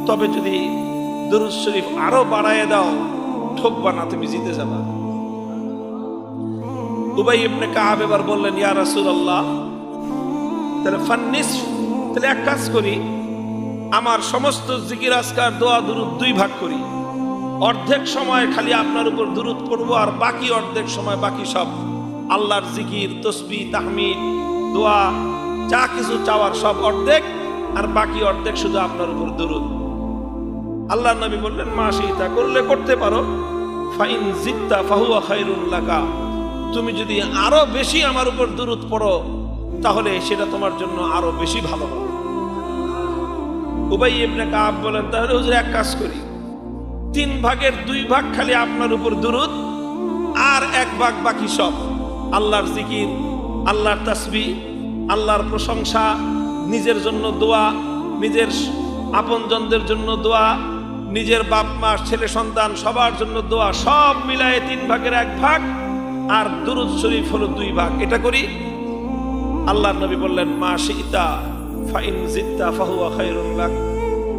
তবে যদি দুরূদ শরীফ আরো বাড়ায় দাও, ঠকবা না, তুমি জিতে যাবা। উবাই ইবনে কাব এবার বললেন, ইয়া রাসূলুল্লাহ, তাহলে ফান্নিসফ, তাহলে এক কাজ করি, আমার সমস্ত জিকির আজকার দোয়া দুরূদ দুই ভাগ করি। অর্ধেক সময় খালি আপনার উপর দুরূদ পড়ব, আর বাকি অর্ধেক সময় বাকি সব আল্লাহর জিকির, তসবিহ, তাহমিদ, দোয়া, যা কিছু চাওয়ার সব অর্ধেক, আর বাকি অর্ধেক শুধু আপনার উপর দুরূদ। আল্লাহর নবী বললেন, মা শিতা, করলে করতে পারো। ফাইন জিত্তা ফাহুয়া খায়রুল লাকা, তুমি যদি আরো বেশি আমার উপর দুরূদ পড়ো তাহলে সেটা তোমার জন্য আরো বেশি ভালো হবে। উবাই ইবনে কাব বলেন, তাহলে হুজুর এক কাজ করি, 3 ভাগের 2 ভাগ খালি আপনার উপর দুরূদ, আর 1 ভাগ বাকি সব আল্লাহর জিকির, আল্লাহর তাসবিহ, আল্লাহর প্রশংসা, নিজের জন্য দোয়া, নিজের আপনজনদের জন্য দোয়া, নিজের বাপ মা, ছেলে সন্তান সবার জন্য দোয়া, সব মিলায়ে 3 ভাগের 1 ভাগ, আর দুরূদ শরীফ হলো 2 ভাগ। এটা করি। আল্লাহর নবী বললেন, মা শিতা ফাইন জিত্তা ফাহুয়া খায়রুল লাক,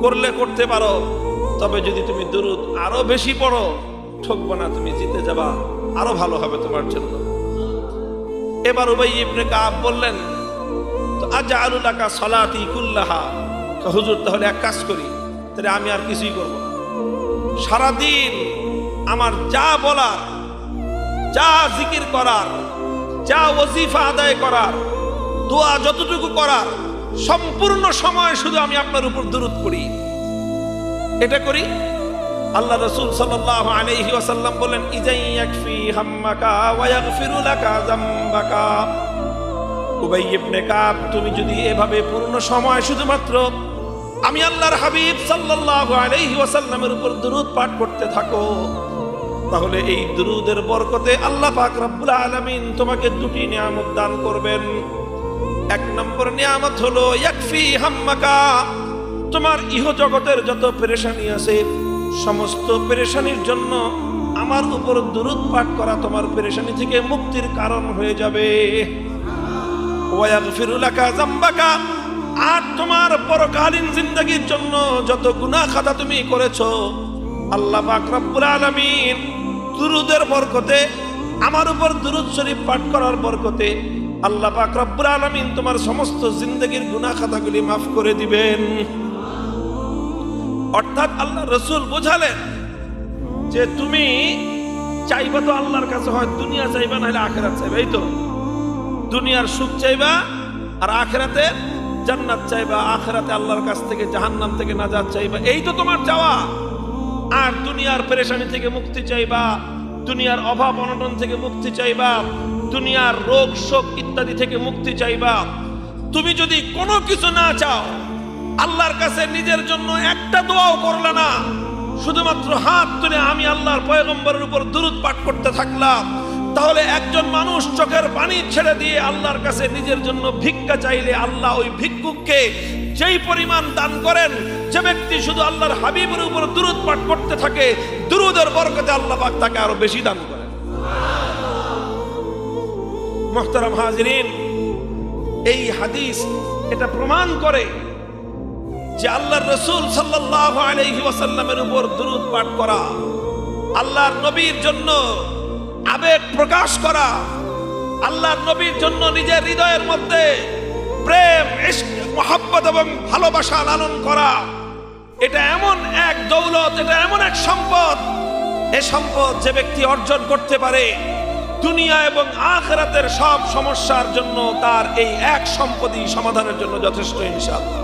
করলে করতে পারো, তবে যদি তুমি দুরূদ আরো বেশি পড়ো, ঠকবো না, তুমি জিতে যাবা, আরো ভালো হবে তোমার জন্য। এবার উবাই ইবনে কাব বললেন, তো আজআলু লাকা সালাতি কুল্লাহা, তো হুজুর তাহলে এক কাজ করি, তাহলে আমি আর কিছুই করব না, সারাদিন আমার যা বলার, যা জিকির করার, যা ওজিফা আদায় করার, দোয়া যতটুকু করার, সম্পূর্ণ সময় শুধু আমি আপনার উপর দুরূদ পড়ি। এটা করি। আল্লাহ রাসূল সাল্লাল্লাহু আলাইহি ওয়াসাল্লাম বলেন, ইজাই ইয়াকফি হাম্মাকা ওয়া ইয়াগফিরু লাকা যামবাকা। উবাই ইবনে কাব, তুমি যদি এভাবে পূর্ণ সময় শুধুমাত্র আমি আল্লাহর হাবিব সাল্লাল্লাহু আলাইহি ওয়াসাল্লামের উপর দুরূদ পাঠ করতে থাকো, তাহলে এই দুরূদের বরকতে আল্লাহ পাক রব্বুল আলামিন তোমাকে 2টি নিয়ামত দান করবেন। 1 নম্বর নিয়ামত হলো ইয়াকফি হাম্মাকা, তোমার ইহ জগতের যত পেরেশানি আছে, সমস্ত পেরেশানির জন্য আমার উপর দুরূদ পাঠ করা তোমার পেরেশানি থেকে মুক্তির কারণ হয়ে যাবে। ওয়া ইয়াগফিরু লাকা যামবাকা, আর তোমার পরকালীন জিন্দেগীর জন্য যত গুনাহ খাতা তুমি করেছো, আল্লাহ পাক রব্বুল আলামিন দুরূদের বরকতে, আমার উপর দুরূদ শরীফ পাঠ করার বরকতে আল্লাহ পাক রব্বুল আলামিন তোমার সমস্ত জিন্দেগীর গুনাহ খাতাগুলি মাফ করে দিবেন। অর্থাৎ আল্লাহ রাসূল বোঝালেন যে তুমি চাইবা তো আল্লাহর কাছে, হয় দুনিয়া চাইবা না হলে আখিরাত চাইবা। এই তো দুনিয়ার সুখ চাইবা আর আখিরাতে জান্নাত চাইবা, আখিরাতে আল্লাহর কাছ থেকে জাহান্নাম থেকে নাজাত চাইবা, এই তো তোমার চাওয়া। আর দুনিয়ার পেরেশানি থেকে মুক্তি চাইবা, দুনিয়ার অভাব অনটন থেকে মুক্তি চাইবা, দুনিয়ার রোগ শোক ইত্যাদি থেকে মুক্তি চাইবা। তুমি যদি কোনো কিছু না চাও, আল্লাহর কাছে নিজের জন্য একটা দোয়াও করলে না, শুধুমাত্র হাত তুলে আমি আল্লাহর পয়গম্বরের উপর দুরূদ পাঠ করতে থাকলাম, তাহলে একজন মানুষ চোখের পানি ছেড়ে দিয়ে আল্লাহর কাছে নিজের জন্য ভিক্ষা চাইলে আল্লাহ ওই ভিক্ষুককে যেই পরিমাণ দান করেন, যে ব্যক্তি শুধু আল্লাহর হাবিবের উপর দুরূদ পাঠ করতে থাকে, দুরূদের বরকতে আল্লাহ পাক তাকে আরো বেশি দান করেন। মুহতারাম হাজিরিন, এই হাদিস এটা প্রমাণ করে যে আল্লাহর রাসূল সাল্লাল্লাহু আলাইহি ওয়াসাল্লামের উপর দুরূদ পাঠ করা, আল্লাহর নবীর জন্য আবেগ প্রকাশ করা, আল্লাহর নবীর জন্য নিজের হৃদয়ের মধ্যে প্রেম, ইশক, মহব্বত এবং ভালোবাসা লালন করা, এটা এমন এক দৌলত, এটা এমন এক সম্পদ, এই সম্পদ যে ব্যক্তি অর্জন করতে পারে, দুনিয়া এবং আখিরাতের সব সমস্যার জন্য তার এই এক সম্পদই সমাধানের জন্য যথেষ্ট ইনশাআল্লাহ।